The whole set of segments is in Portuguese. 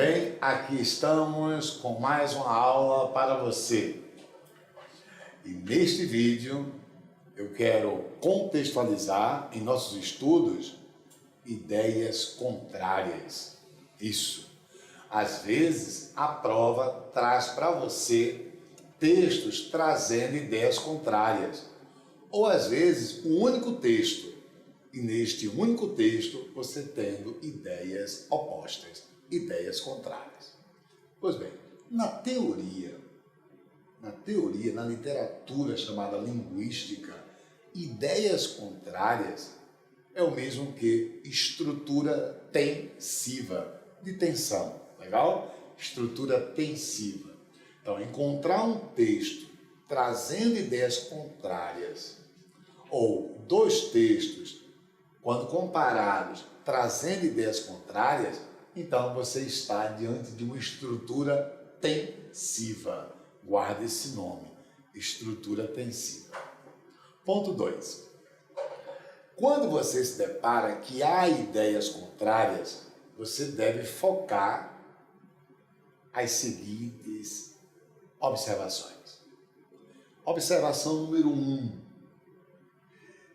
Bem, aqui estamos com mais uma aula para você. E neste vídeo eu quero contextualizar em nossos estudos ideias contrárias. Isso. Às vezes a prova traz para você textos trazendo ideias contrárias. Ou às vezes um único texto. E neste único texto você tendo ideias opostas, ideias contrárias. Pois bem, na teoria, na literatura chamada linguística, ideias contrárias é o mesmo que estrutura tensiva, de tensão, legal? Estrutura tensiva. Então, encontrar um texto trazendo ideias contrárias ou dois textos, quando comparados, trazendo ideias contrárias, então você está diante de uma estrutura tensiva. Guarde esse nome, estrutura tensiva. Ponto 2. Quando você se depara que há ideias contrárias, você deve focar as seguintes observações. Observação número 1.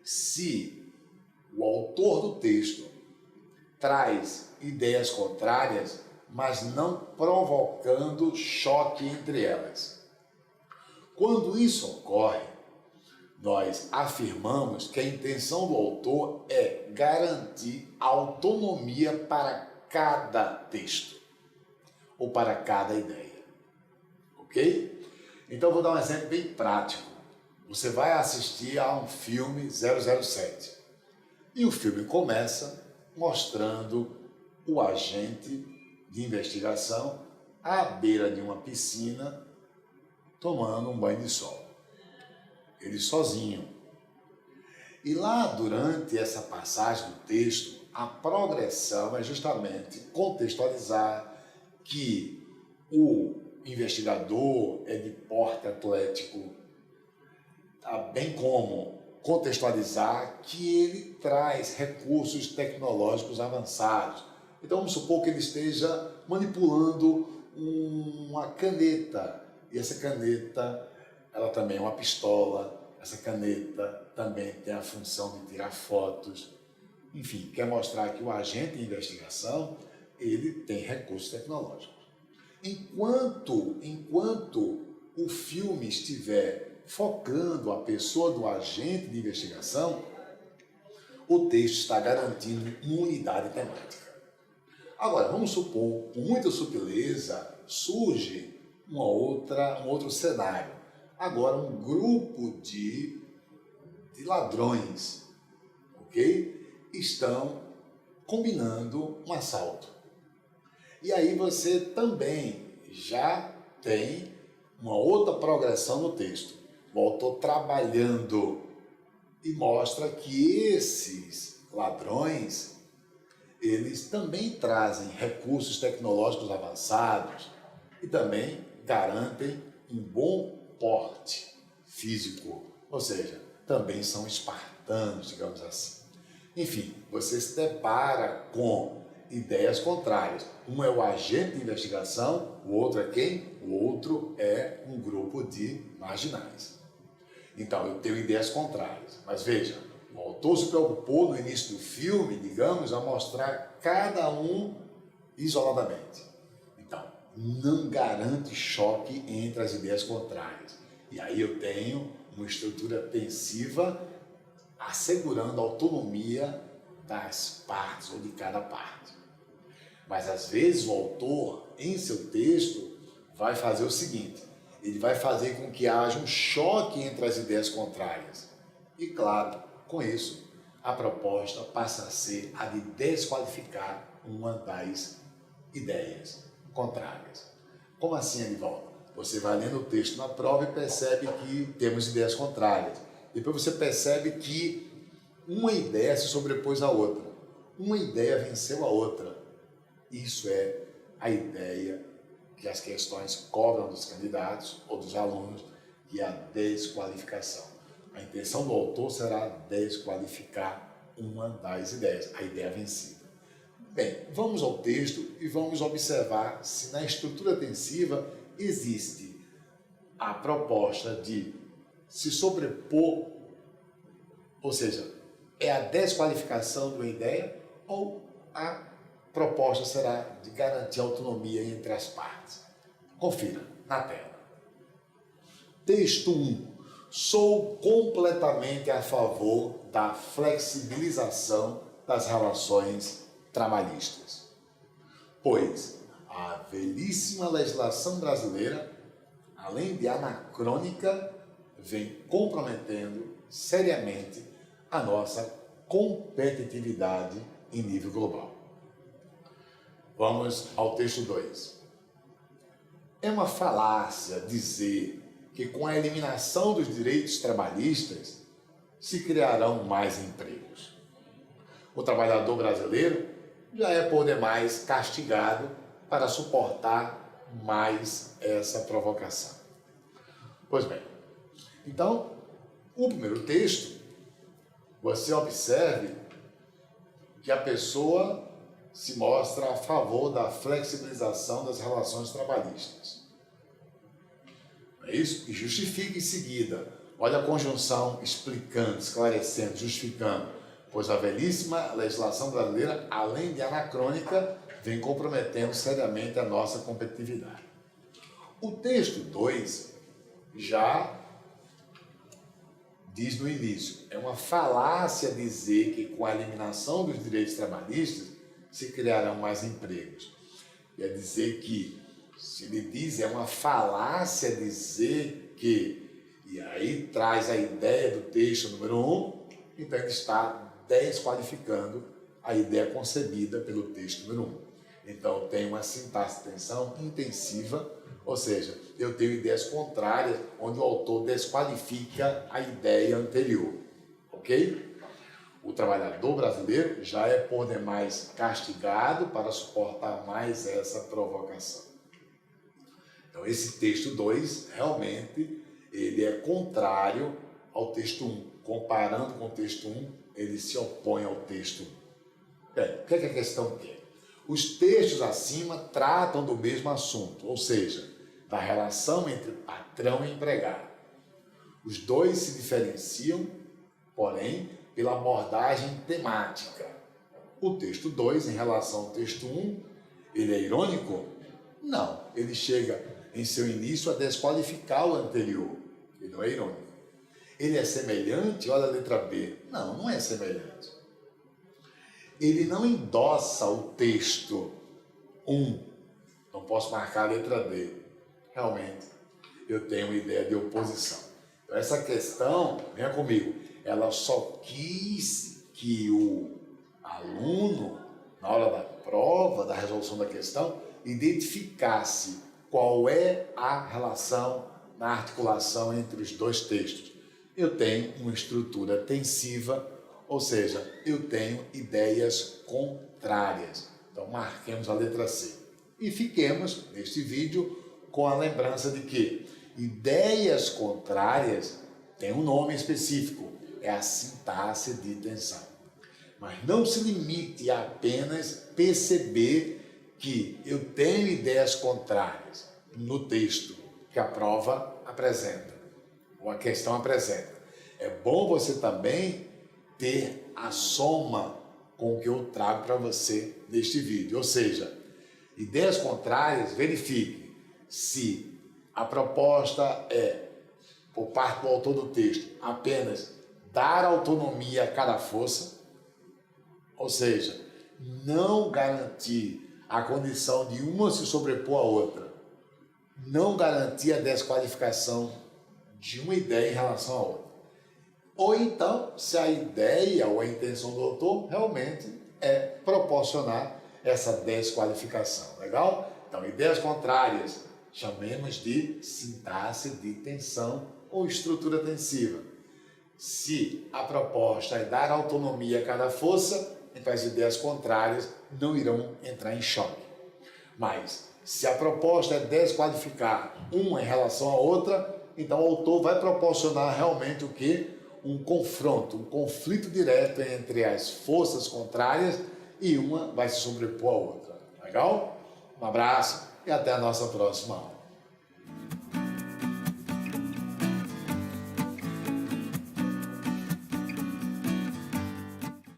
Se o autor do texto traz ideias contrárias, mas não provocando choque entre elas. Quando isso ocorre, nós afirmamos que a intenção do autor é garantir autonomia para cada texto ou para cada ideia. Ok? Então, vou dar um exemplo bem prático. Você vai assistir a um filme 007 e o filme começa mostrando o agente de investigação à beira de uma piscina tomando um banho de sol. Ele sozinho. E lá, durante essa passagem do texto, a progressão é justamente contextualizar que o investigador é de porte atlético, bem como contextualizar que ele traz recursos tecnológicos avançados. Então vamos supor que ele esteja manipulando uma caneta, e essa caneta ela também é uma pistola, essa caneta também tem a função de tirar fotos. Enfim, quer mostrar que o agente de investigação ele tem recursos tecnológicos. Enquanto o filme estiver focando a pessoa do agente de investigação, o texto está garantindo uma unidade temática. Agora, vamos supor, com muita sutileza, surge um outro cenário. Agora, um grupo de ladrões, ok? Estão combinando um assalto. E aí você também já tem uma outra progressão no texto. O autor trabalhando e mostra que esses ladrões, eles também trazem recursos tecnológicos avançados e também garantem um bom porte físico, ou seja, também são espartanos, digamos assim. Enfim, você se depara com ideias contrárias. Um é o agente de investigação, o outro é quem? O outro é um grupo de marginais. Então, eu tenho ideias contrárias. Mas veja, o autor se preocupou no início do filme, digamos, a mostrar cada um isoladamente. Então, não garante choque entre as ideias contrárias. E aí eu tenho uma estrutura tensiva assegurando a autonomia das partes ou de cada parte. Mas às vezes o autor, em seu texto, vai fazer o seguinte: ele vai fazer com que haja um choque entre as ideias contrárias. E claro, com isso, a proposta passa a ser a de desqualificar uma das ideias contrárias. Como assim, Anivaldo? Você vai lendo o texto na prova e percebe que temos ideias contrárias. Depois você percebe que uma ideia se sobrepôs à outra. Uma ideia venceu a outra. Isso é a ideia que as questões cobram dos candidatos ou dos alunos, que é a desqualificação. A intenção do autor será desqualificar uma das ideias, a ideia vencida. Bem, vamos ao texto e vamos observar se na estrutura tensiva existe a proposta de se sobrepor, ou seja, é a desqualificação de uma ideia ou a proposta será de garantir autonomia entre as partes. Confira na tela. Texto 1. Sou completamente a favor da flexibilização das relações trabalhistas, pois a velhíssima legislação brasileira, além de anacrônica, vem comprometendo seriamente a nossa competitividade em nível global. Vamos ao texto 2. É uma falácia dizer que com a eliminação dos direitos trabalhistas se criarão mais empregos. O trabalhador brasileiro já é por demais castigado para suportar mais essa provocação. Pois bem, então, o primeiro texto, você observe que a pessoa se mostra a favor da flexibilização das relações trabalhistas. É isso? E justifica em seguida. Olha a conjunção explicando, esclarecendo, justificando. Pois a velhíssima legislação brasileira, além de anacrônica, vem comprometendo seriamente a nossa competitividade. O texto 2 já diz no início, é uma falácia dizer que com a eliminação dos direitos trabalhistas se criarão mais empregos. Quer dizer que, se ele diz, é uma falácia dizer que, e aí traz a ideia do texto número 1, então ele está desqualificando a ideia concebida pelo texto número 1. Então tem uma sintaxe de tensão intensiva, ou seja, eu tenho ideias contrárias, onde o autor desqualifica a ideia anterior, ok? O trabalhador brasileiro já é por demais castigado para suportar mais essa provocação. Então esse texto 2, realmente, ele é contrário ao texto 1. Comparando com o texto 1, ele se opõe ao texto 1. Bem, o que é que a questão quer? Os textos acima tratam do mesmo assunto, ou seja, da relação entre patrão e empregado. Os dois se diferenciam, porém, pela abordagem temática. O texto 2, em relação ao texto 1, ele é irônico? Não, ele chega em seu início a desqualificar o anterior. Ele não é irônico. Ele é semelhante? Olha a letra B. Não, não é semelhante. Ele não endossa o texto 1. Não posso marcar a letra D. Realmente, eu tenho uma ideia de oposição. Então, essa questão, venha comigo, ela só quis que o aluno, na hora da prova, da resolução da questão, identificasse qual é a relação na articulação entre os dois textos. Eu tenho uma estrutura tensiva, ou seja, eu tenho ideias contrárias. Então, marquemos a letra C. E fiquemos, neste vídeo, com a lembrança de que ideias contrárias têm um nome específico, é a sintaxe de tensão. Mas não se limite a apenas perceber que eu tenho ideias contrárias no texto que a prova apresenta, ou a questão apresenta. É bom você também ter a soma com o que eu trago para você neste vídeo. Ou seja, ideias contrárias, verifique se a proposta é, por parte do autor do texto, apenas dar autonomia a cada força, ou seja, não garantir a condição de uma se sobrepor à outra, não garantir a desqualificação de uma ideia em relação à outra. Ou então, se a ideia ou a intenção do autor realmente é proporcionar essa desqualificação. Legal? Então, ideias contrárias, chamemos de sintaxe de tensão ou estrutura tensiva. Se a proposta é dar autonomia a cada força, então as ideias contrárias não irão entrar em choque. Mas, se a proposta é desqualificar uma em relação à outra, então o autor vai proporcionar realmente o quê? Um confronto, um conflito direto entre as forças contrárias e uma vai se sobrepor à outra. Legal? Um abraço e até a nossa próxima aula.